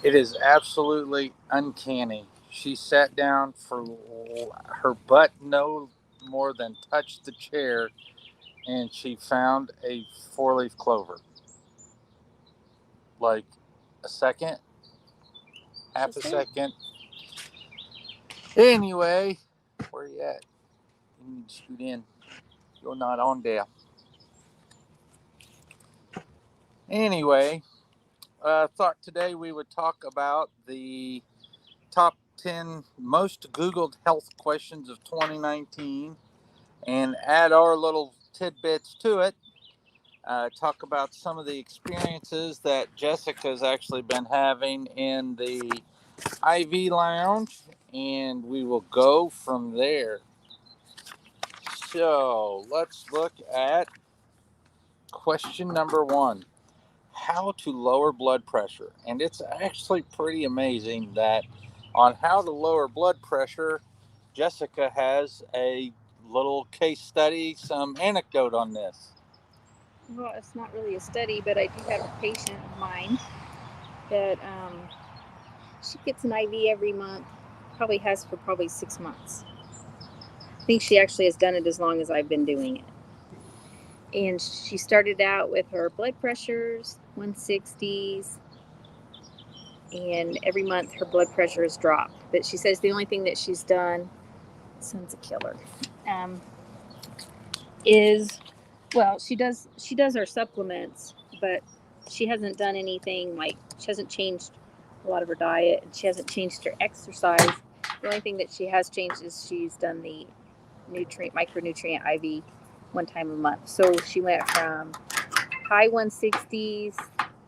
It is absolutely uncanny. She sat down for her butt no more than touched the chair, and she found a four-leaf clover. Like a second, half a Just it. second. Anyway, where you at? You need to scoot in. You're not on there. Anyway, I thought today we would talk about the top 10 most Googled health questions of 2019 and add our little tidbits to it. Talk about some of the experiences that Jessica's actually been having in the IV lounge, and we will go from there. So let's look at question number one: how to lower blood pressure. And it's actually pretty amazing that on how to lower blood pressure, Jessica has a little case study, some anecdote on this. Well, it's not really a study, but I do have a patient of mine that she gets an IV every month. Probably has for probably 6 months. I think she actually has done it as long as I've been doing it. And she started out with her blood pressures, 160s, and every month her blood pressure has dropped. But she says the only thing that she's done, son's a killer, um, is well, she does her supplements, but she hasn't done anything like she hasn't changed a lot of her diet, and she hasn't changed her exercise. The only thing that she has changed is she's done the nutrient micronutrient IV one time a month. So she went from high 160s.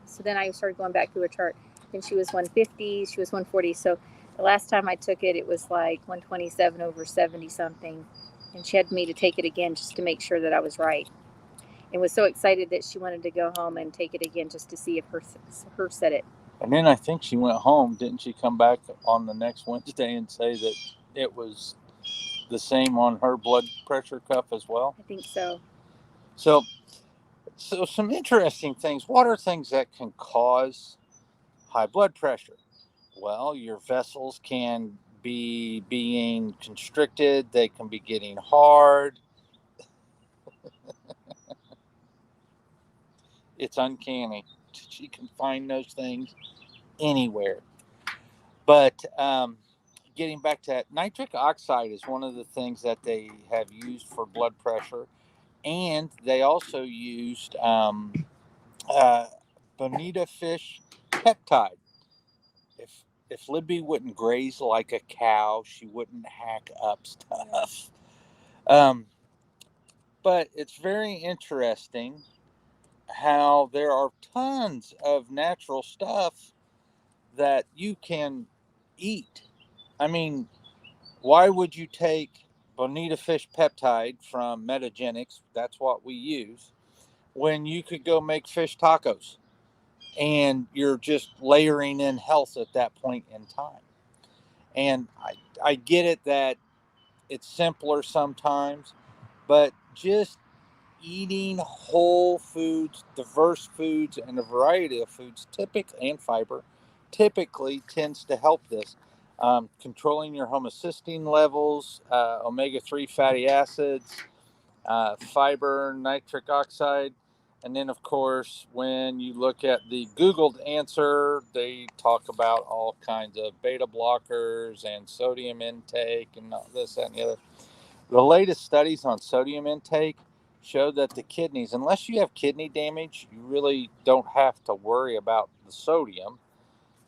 So then I started going back through her chart. Then she was 150, she was 140. So the last time I took it, it was like 127 over 70 something. And she had me to take it again just to make sure that I was right. And was so excited that she wanted to go home and take it again just to see if her said it. And then I think she went home. Didn't she come back on the next Wednesday and say that it was the same on her blood pressure cuff as well? I think so. So, so some interesting things. What are things that can cause high blood pressure? Well, your vessels can be being constricted, they can be getting hard. It's uncanny. She can find those things anywhere. But getting back to that, nitric oxide is one of the things that they have used for blood pressure. And they also used uh, bonita fish peptide. If Libby wouldn't graze like a cow, she wouldn't hack up stuff. Um, but it's very interesting how there are tons of natural stuff that you can eat. I mean, why would you take bonita fish peptide from Metagenics? That's what we use. When you could go make fish tacos and you're just layering in health at that point in time. And I get it that it's simpler sometimes, but just eating whole foods, diverse foods, and a variety of foods, typically and fiber, typically tends to help this. Controlling your homocysteine levels, omega 3 fatty acids, fiber, nitric oxide. And then, of course, when you look at the Googled answer, they talk about all kinds of beta blockers and sodium intake and this, that, and the other. The latest studies on sodium intake show that the kidneys, unless you have kidney damage, you really don't have to worry about the sodium.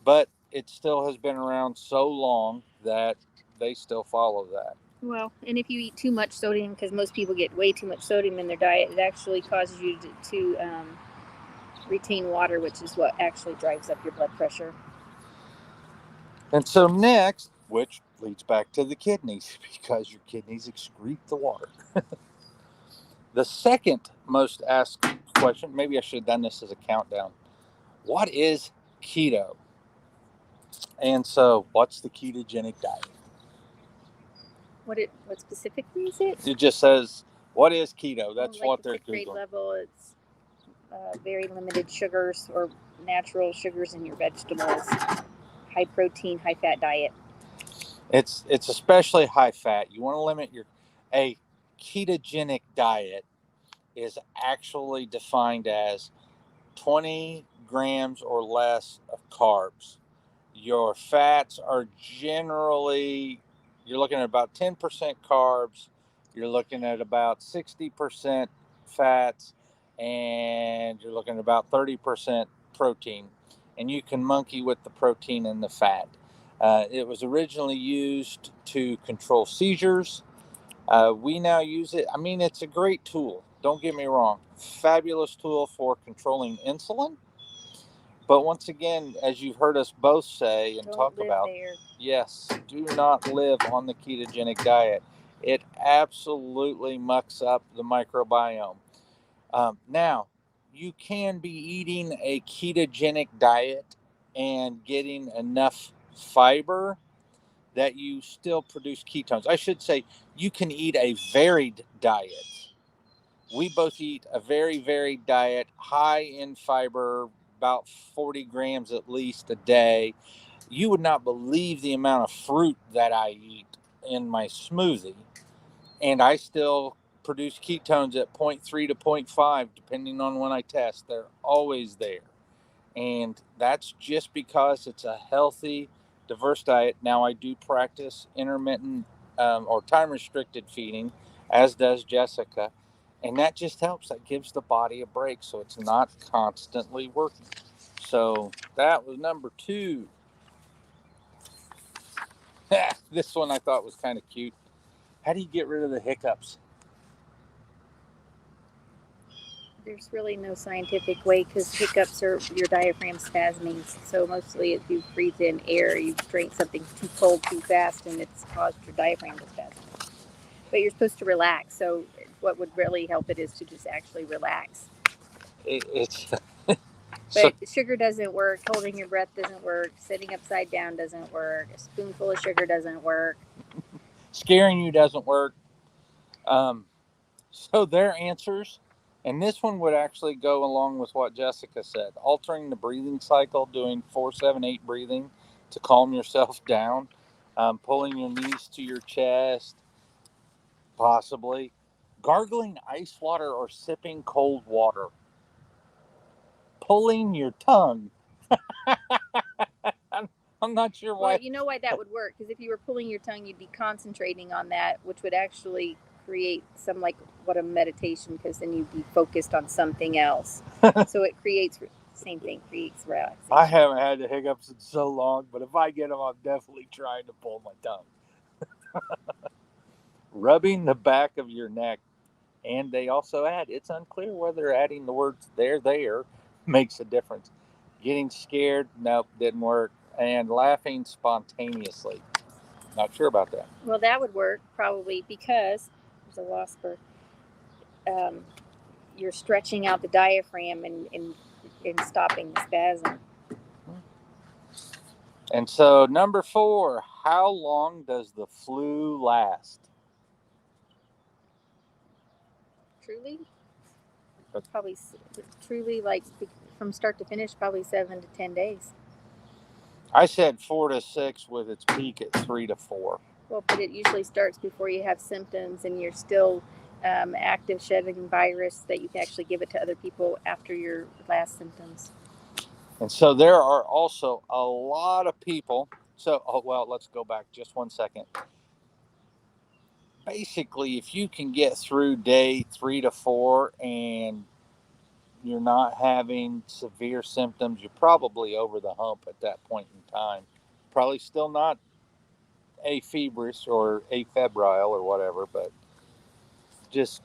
But it still has been around so long that they still follow that. Well, and if you eat too much sodium, because most people get way too much sodium in their diet, it actually causes you to retain water, which is what actually drives up your blood pressure. And so next, which leads back to the kidneys, because your kidneys excrete the water. The second most asked question, maybe I should have done this as a countdown. What is keto? And so, what's the ketogenic diet? What specifically is it? It just says, what is keto? That's Like what the they're fifth grade Googling. level, it's very limited sugars or natural sugars in your vegetables. high protein, high fat diet. It's especially high fat. You want to limit a ketogenic diet is actually defined as 20 grams or less of carbs. Your fats are generally, you're looking at about 10% carbs, you're looking at about 60% fats, and you're looking at about 30% protein. And you can monkey with the protein and the fat. It was originally used to control seizures. We now use it. I mean, it's a great tool. Don't get me wrong. Fabulous tool for controlling insulin. But once again, as you've heard us both say and talk about, there. yes, do not live on the ketogenic diet. It absolutely mucks up the microbiome. Now, you can be eating a ketogenic diet and getting enough fiber that you still produce ketones. I should say you can eat a varied diet. We both eat a very varied diet, high in fiber, about 40 grams at least a day. You would not believe the amount of fruit that I eat in my smoothie. And I still produce ketones at 0.3 to 0.5, depending on when I test. They're always there. And that's just because it's a healthy, diverse diet. Now, I do practice intermittent or time restricted feeding, as does Jessica. And that just helps. That gives the body a break so it's not constantly working. So that was number 2. This one I thought was kind of cute. How do you get rid of the hiccups? There's really no scientific way because hiccups are your diaphragm spasming. So mostly if you breathe in air, you drink something too cold too fast and it's caused your diaphragm to spasm. But you're supposed to relax. So what would really help it is to just actually relax. It's But sugar doesn't work. Holding your breath doesn't work. Sitting upside down doesn't work. A spoonful of sugar doesn't work. Scaring you doesn't work. So their answers, and this one would actually go along with what Jessica said. Altering the breathing cycle, doing 4-7-8 breathing to calm yourself down, pulling your knees to your chest, possibly gargling ice water or sipping cold water, pulling your tongue. I'm not sure why. Well, you know why that would work? Because if you were pulling your tongue, you'd be concentrating on that, which would actually create some like what a meditation, because then you'd be focused on something else. So it creates same thing, creates relaxation. I haven't had the hiccups in so long, but if I get them, I'm definitely trying to pull my tongue. Rubbing the back of your neck. And they also add, it's unclear whether adding the words there makes a difference. Getting scared, nope, didn't work. And laughing spontaneously. Not sure about that. Well, that would work probably because there's a loss for you're stretching out the diaphragm and stopping the spasm. And so number 4, how long does the flu last? Truly? Probably truly, like from start to finish, probably 7 to 10 days. I said 4 to 6 with its peak at 3 to 4. Well, but it usually starts before you have symptoms and you're still active shedding virus that you can actually give it to other people after your last symptoms. And so there are also a lot of people. So, let's go back just 1 second. Basically, if you can get through day 3 to 4 and you're not having severe symptoms, you're probably over the hump at that point in time. Probably still not afebrous or afebrile or whatever, but just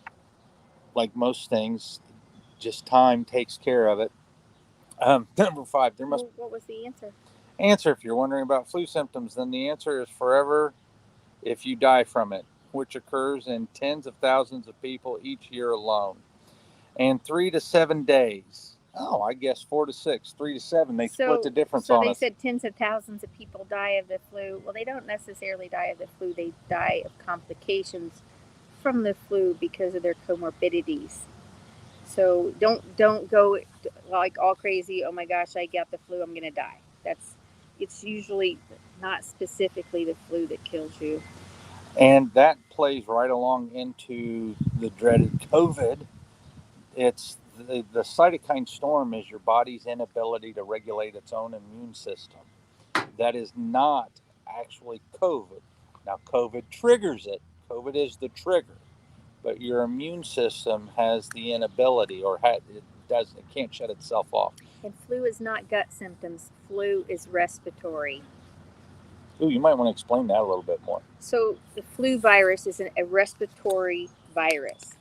like most things, just time takes care of it. Number 5, there must. What was the answer? Answer, if you're wondering about flu symptoms, then the answer is forever if you die from it, which occurs in tens of thousands of people each year alone. And 3 to 7 days. Oh, I guess 4 to 6, 3 to 7. They split the difference on us. So they said tens of thousands of people die of the flu. Well, they don't necessarily die of the flu. They die of complications from the flu because of their comorbidities. So don't go like all crazy. Oh my gosh, I got the flu. I'm gonna die. That's it's usually not specifically the flu that kills you. And that plays right along into the dreaded COVID. It's the cytokine storm is your body's inability to regulate its own immune system. That is not actually COVID. Now, COVID triggers it. COVID is the trigger, but your immune system has the inability, or it can't shut itself off. And flu is not gut symptoms. Flu is respiratory. Ooh, you might want to explain that a little bit more. So the flu virus is a respiratory virus.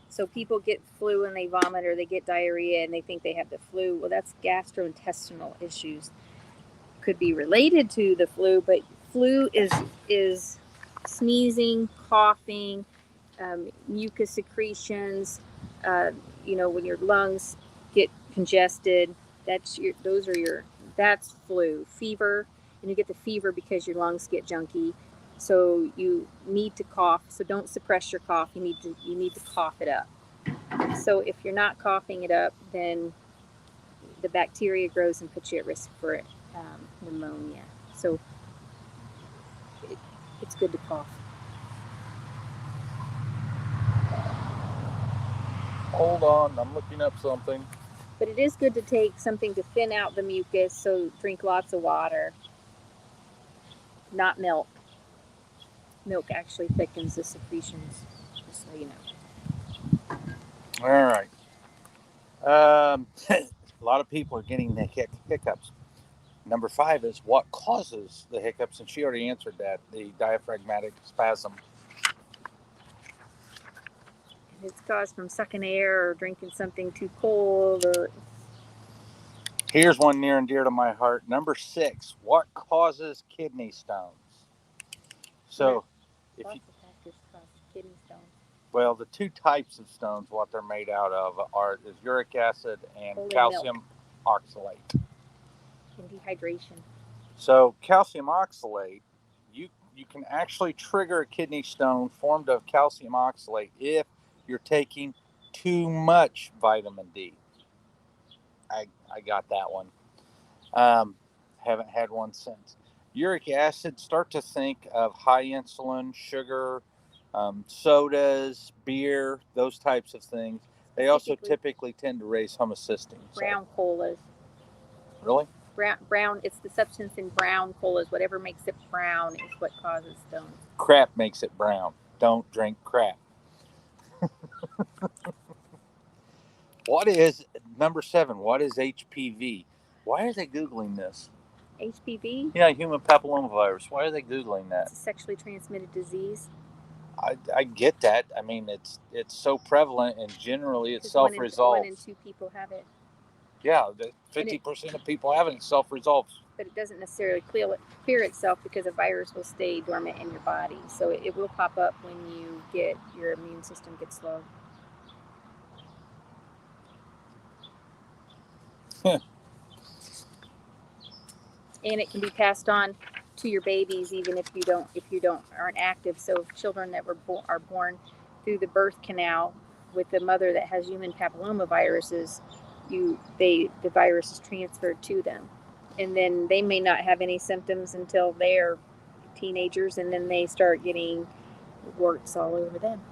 So people get flu and they vomit or they get diarrhea and they think they have the flu. Well, that's gastrointestinal issues. Could be related to the flu, but flu is sneezing, coughing, mucus secretions. When your lungs get congested, that's flu. Fever, and you get the fever because your lungs get junky. So you need to cough. So don't suppress your cough. You need to cough it up. So if you're not coughing it up, then the bacteria grows and puts you at risk for pneumonia. So it's good to cough. Hold on, I'm looking up something. But it is good to take something to thin out the mucus. So drink lots of water, not milk. Milk actually thickens the secretions, just so you know. All right. A lot of people are getting the hiccups. Number 5 is what causes the hiccups, and she already answered that, the diaphragmatic spasm. It's caused from sucking air or drinking something too cold. Or here's one near and dear to my heart. Number 6, what causes kidney stones? So, lots of factors cause kidney stones. Well, the 2 types of stones, what they're made out of, is uric acid and calcium oxalate. And dehydration. So calcium oxalate, you can actually trigger a kidney stone formed of calcium oxalate if you're taking too much vitamin D. I got that one. Haven't had one since. Uric acid, start to think of high insulin, sugar, sodas, beer, those types of things. They also typically tend to raise homocysteine. Brown colas. Really? Brown, it's the substance in brown colas. Whatever makes it brown is what causes stones. Crap makes it brown. Don't drink crap. What is number 7? What is HPV? Why are they Googling this? HPV? Yeah, human papillomavirus. Why are they Googling that? It's a sexually transmitted disease. I get that. I mean, it's so prevalent, and generally it's self-resolved. 1 in 2 people have it. Yeah, 50% of people have it. It's self-resolved. But it doesn't necessarily clear itself because a virus will stay dormant in your body. So it will pop up when your immune system gets low. And it can be passed on to your babies even if you aren't active. So children that are born through the birth canal with a mother that has human papillomaviruses, the virus is transferred to them, and then they may not have any symptoms until they're teenagers, and then they start getting warts all over them.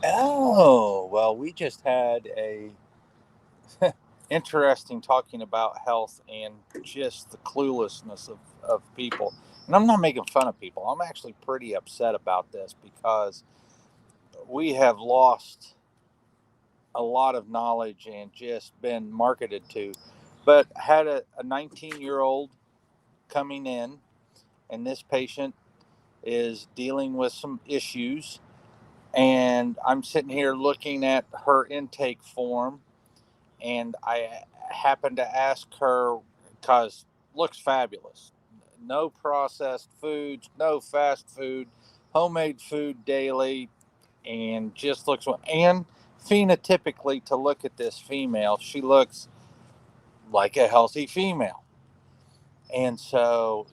Oh, well, we just had a interesting talking about health and just the cluelessness of people. And I'm not making fun of people. I'm actually pretty upset about this because we have lost a lot of knowledge and just been marketed to. But had a 19-year-old coming in, and this patient is dealing with some issues, and I'm sitting here looking at her intake form, and I happened to ask her, because looks fabulous, no processed foods, no fast food, homemade food daily, and just looks, and phenotypically, to look at this female, she looks like a healthy female. And so,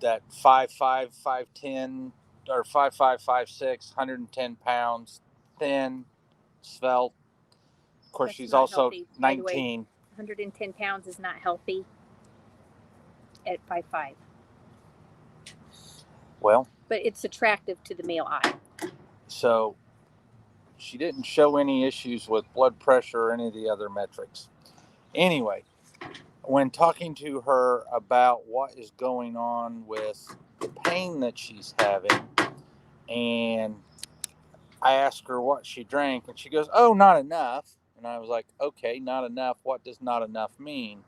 that 5'5", 5'10", or 5'5", 6, 110 pounds, thin, svelte. Of course, she's also healthy. 19. 110 pounds is not healthy. at 5'5". Well, but it's attractive to the male eye. so she didn't show any issues with blood pressure or any of the other metrics. Anyway, when talking to her about what is going on with the pain that she's having, and I asked her what she drank, and she goes, "Oh, not enough." And I was like, "Okay, not enough. What does not enough mean?"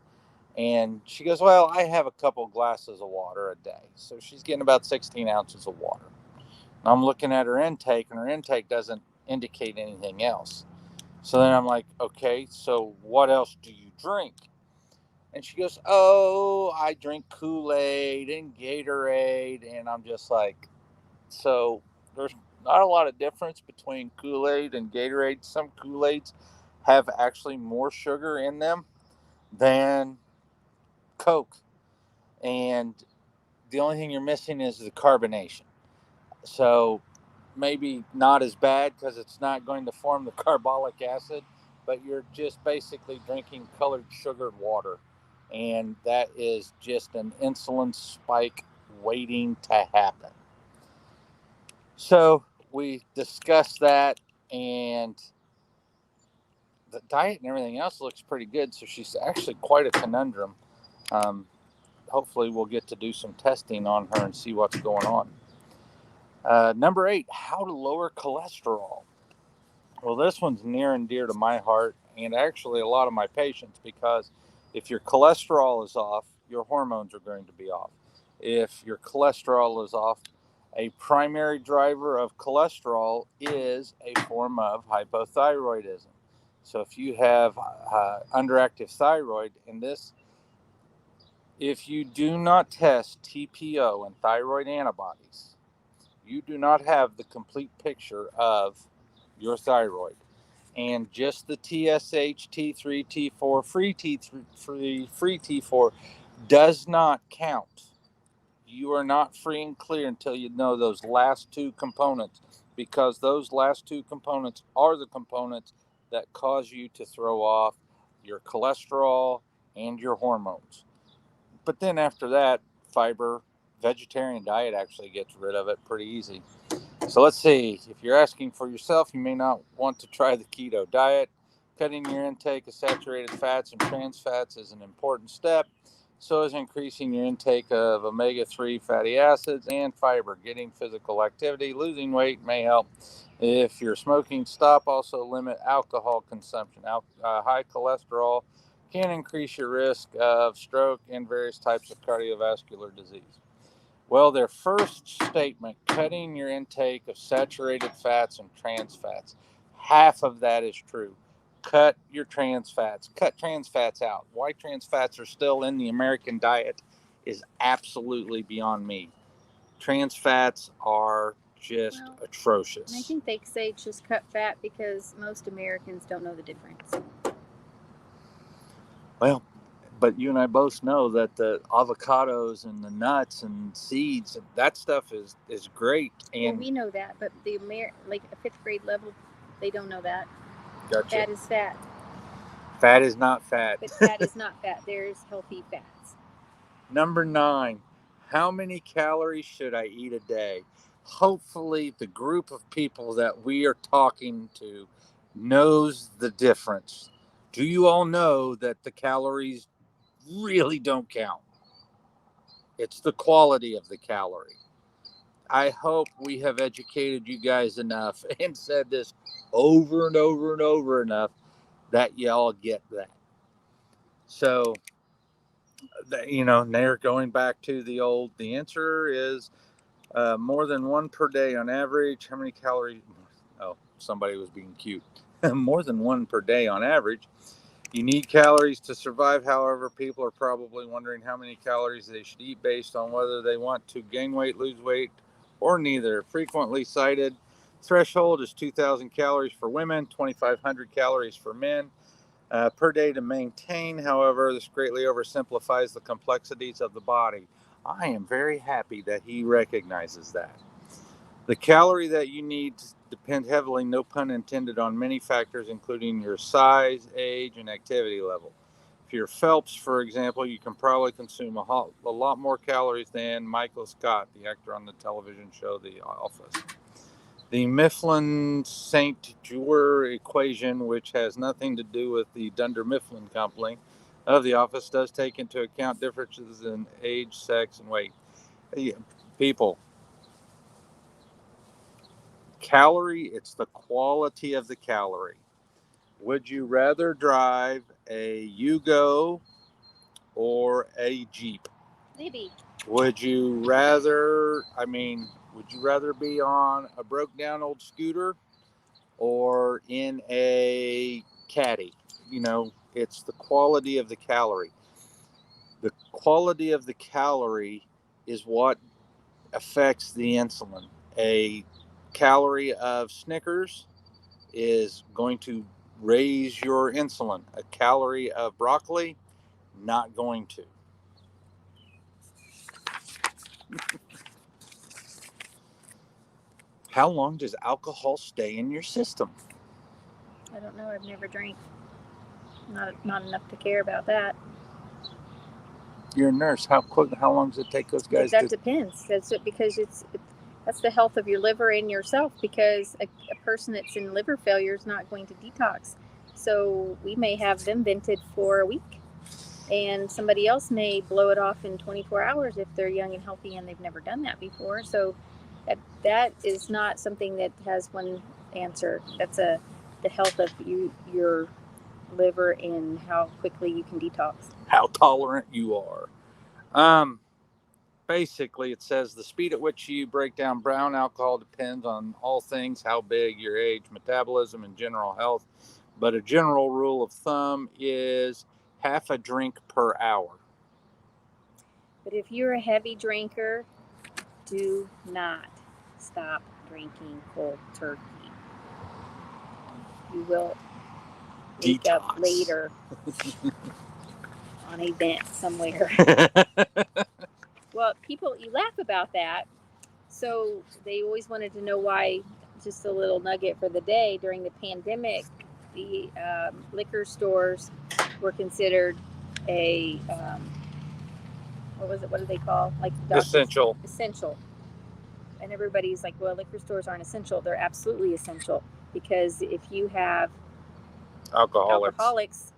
And she goes, "Well, I have a couple glasses of water a day." So she's getting about 16 ounces of water. And I'm looking at her intake, and her intake doesn't indicate anything else. So then I'm like, "Okay, so what else do you drink?" And she goes, "Oh, I drink Kool-Aid and Gatorade." And I'm just like, so there's not a lot of difference between Kool-Aid and Gatorade. Some Kool-Aids have actually more sugar in them than Coke. And the only thing you're missing is the carbonation. So maybe not as bad because it's not going to form the carbolic acid, but you're just basically drinking colored sugared water. And that is just an insulin spike waiting to happen. So we discussed that, and the diet and everything else looks pretty good. So she's actually quite a conundrum. Um, Hopefully, we'll get to do some testing on her and see what's going on. Number 8, how to lower cholesterol. Well, this one's near and dear to my heart, and actually a lot of my patients, because if your cholesterol is off, your hormones are going to be off. If your cholesterol is off, a primary driver of cholesterol is a form of hypothyroidism. So if you have underactive thyroid, in this, if you do not test TPO and thyroid antibodies, you do not have the complete picture of your thyroid. And just the TSH, T3, T4, free T4 does not count. You are not free and clear until you know those last two components, because those last two components are the components that cause you to throw off your cholesterol and your hormones. But then after that, fiber, vegetarian diet actually gets rid of it pretty easy. So let's see. If you're asking for yourself, you may not want to try the keto diet. Cutting your intake of saturated fats and trans fats is an important step. So is increasing your intake of omega-3 fatty acids and fiber. Getting physical activity, losing weight may help. If you're smoking, stop. Also limit alcohol consumption. High cholesterol can increase your risk of stroke and various types of cardiovascular disease. Well, their first statement, cutting your intake of saturated fats and trans fats, half of that is true. Cut your trans fats. Cut trans fats out. Why trans fats are still in the American diet is absolutely beyond me. Trans fats are just atrocious. And I think they say just cut fat because most Americans don't know the difference. Well, but you and I both know that the avocados and the nuts and seeds, that stuff is great. And we know that, but the like a 5th grade level, they don't know that. Gotcha. Fat is fat. Fat is not fat. But fat is not fat. There's healthy fats. Number 9, how many calories should I eat a day? Hopefully, the group of people that we are talking to knows the difference. Do you all know that the calories really don't count? It's the quality of the calorie. I hope we have educated you guys enough and said this over and over and over enough that y'all get that. So, they're going back to the answer is more than one per day on average. How many calories? Oh, somebody was being cute. More than one per day on average. You need calories to survive. However, people are probably wondering how many calories they should eat based on whether they want to gain weight, lose weight, or neither. Frequently cited threshold is 2,000 calories for women, 2,500 calories for men per day to maintain. However, this greatly oversimplifies the complexities of the body. I am very happy that he recognizes that. The calorie that you need depend heavily, no pun intended, on many factors, including your size, age, and activity level. If you're Phelps, for example, you can probably consume a lot more calories than Michael Scott, the actor on the television show The Office. The Mifflin St. Jewer equation, which has nothing to do with the Dunder Mifflin Company of The Office, does take into account differences in age, sex, and weight. People, calorie, it's the quality of the calorie. Would you rather drive a Yugo or a Jeep? Maybe. Would you rather be on a broke down old scooter or in a caddy? It's the quality of the calorie. The quality of the calorie is what affects the insulin. A calorie of Snickers is going to raise your insulin. A calorie of broccoli, not going to. How long does alcohol stay in your system? I don't know. I've never drank. Not enough to care about that. You're a nurse. How long does it take those guys that depends. Because that's the health of your liver and yourself. Because a person that's in liver failure is not going to detox. So we may have them vented for a week, and somebody else may blow it off in 24 hours if they're young and healthy and they've never done that before. So that is not something that has one answer. That's the health of your liver and how quickly you can detox. How tolerant you are. Basically, it says the speed at which you break down brown alcohol depends on all things: how big, your age, metabolism, and general health. But a general rule of thumb is half a drink per hour. But if you're a heavy drinker, do not stop drinking cold turkey. You will wake up later on a vent somewhere. Well, you laugh about that. So they always wanted to know why, just a little nugget for the day, during the pandemic, the liquor stores were considered a, what do they call? Like Essential. Essential. And everybody's like, well, liquor stores aren't essential. They're absolutely essential, because if you have alcoholics,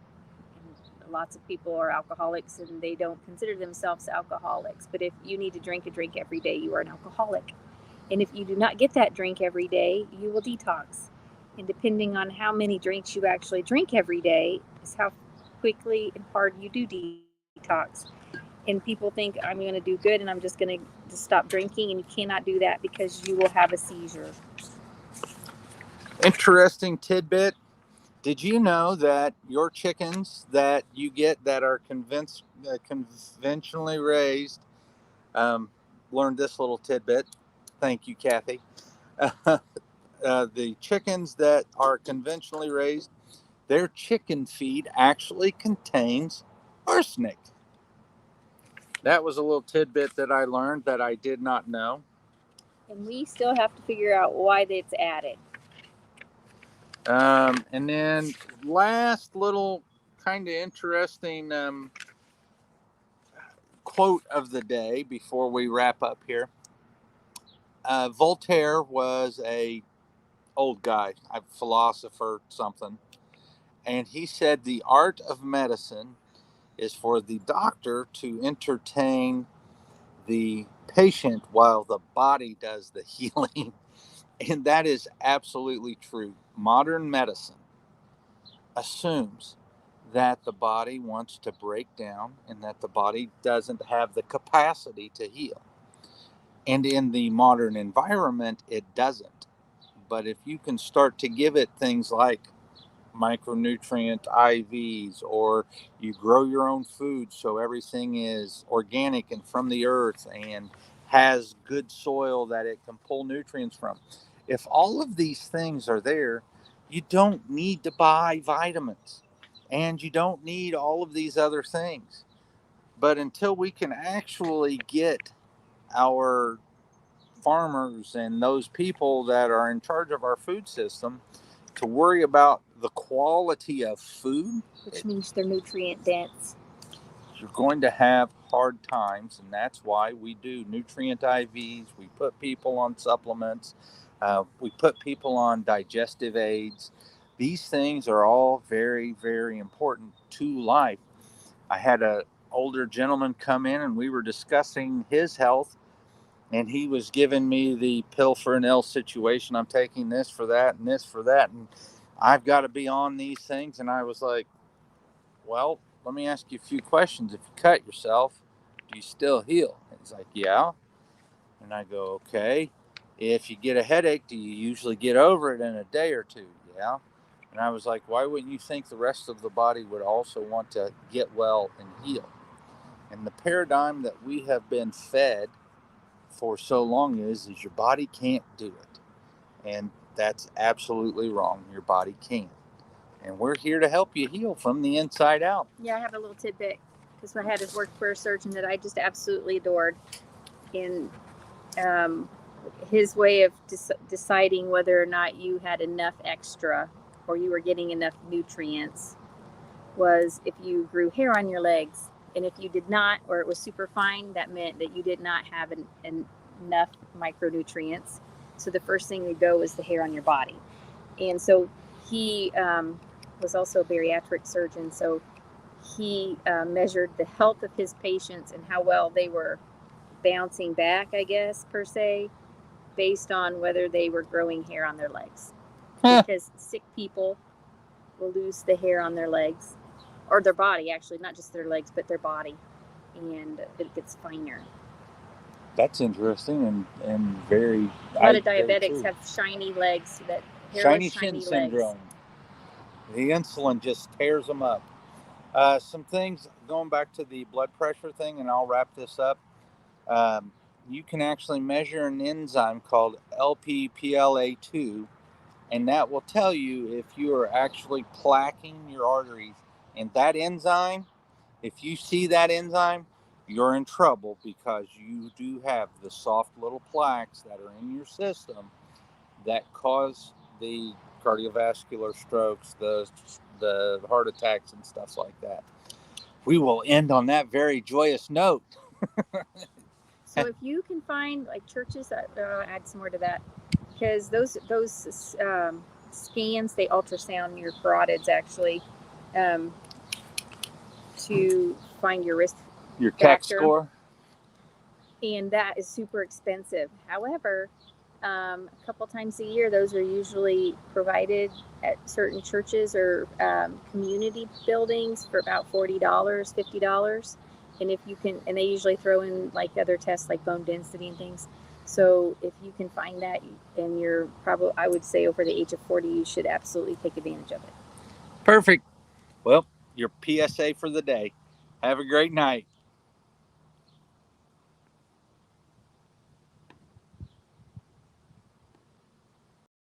lots of people are alcoholics and they don't consider themselves alcoholics. But if you need to drink a drink every day, you are an alcoholic. And if you do not get that drink every day, you will detox. And depending on how many drinks you actually drink every day is how quickly and hard you do detox. And people think, I'm going to do good and I'm just going to stop drinking. And you cannot do that, because you will have a seizure. Interesting tidbit. Did you know that your chickens that you get that are conventionally raised, learned this little tidbit. Thank you, Kathy. The chickens that are conventionally raised, their chicken feed actually contains arsenic. That was a little tidbit that I learned that I did not know. And we still have to figure out why it's added. And then last little kind of interesting quote of the day before we wrap up here. Voltaire was a old guy, a philosopher, something, and he said the art of medicine is for the doctor to entertain the patient while the body does the healing. And that is absolutely true. Modern medicine assumes that the body wants to break down and that the body doesn't have the capacity to heal. And in the modern environment, it doesn't. But if you can start to give it things like micronutrient IVs, or you grow your own food so everything is organic and from the earth and has good soil that it can pull nutrients from. If all of these things are there, you don't need to buy vitamins and you don't need all of these other things. But until we can actually get our farmers and those people that are in charge of our food system to worry about the quality of food, which means they're nutrient dense. you're going to have hard times, and that's why we do nutrient IVs. We put people on supplements. We put people on digestive aids. These things are all very, very important to life. I had an older gentleman come in, and we were discussing his health, and he was giving me the pill for an ill situation. I'm taking this for that and this for that, and I've got to be on these things. And I was like, well, let me ask you a few questions. If you cut yourself, do you still heal? And he's like, yeah. And I go, okay. If you get a headache, do you usually get over it in a day or two? Yeah. And I was like, why wouldn't you think the rest of the body would also want to get well and heal? And the paradigm that we have been fed for so long is your body can't do it. And that's absolutely wrong. Your body can. And we're here to help you heal from the inside out. Yeah, I have a little tidbit because I had this workwear surgeon that I just absolutely adored. And his way of deciding whether or not you had enough extra or you were getting enough nutrients was if you grew hair on your legs. And if you did not, or it was super fine, that meant that you did not have enough micronutrients. So the first thing to go is the hair on your body. And so he was also a bariatric surgeon. So he measured the health of his patients and how well they were bouncing back, I guess, per se, based on whether they were growing hair on their legs. Because sick people will lose the hair on their legs, or their body, actually, not just their legs, but their body, and it gets finer. That's interesting and very. A lot of diabetics have shiny legs, that shiny shin syndrome. The insulin just tears them up. Some things going back to the blood pressure thing, and I'll wrap this up. You can actually measure an enzyme called LPPLA2, and that will tell you if you are actually plaquing your arteries. And that enzyme, if you see that enzyme, you're in trouble because you do have the soft little plaques that are in your system that cause the cardiovascular strokes, the heart attacks and stuff like that. We will end on that very joyous note. So if you can find like churches, I'll add some more to that, because those scans, they ultrasound your carotids actually to find your risk your CAC score, and that is super expensive. However, a couple times a year, those are usually provided at certain churches or community buildings for about $40, $50. And if you can, and they usually throw in like other tests like bone density and things. So if you can find that, and you're probably, I would say over the age of 40, you should absolutely take advantage of it. Perfect. Well, your PSA for the day. Have a great night.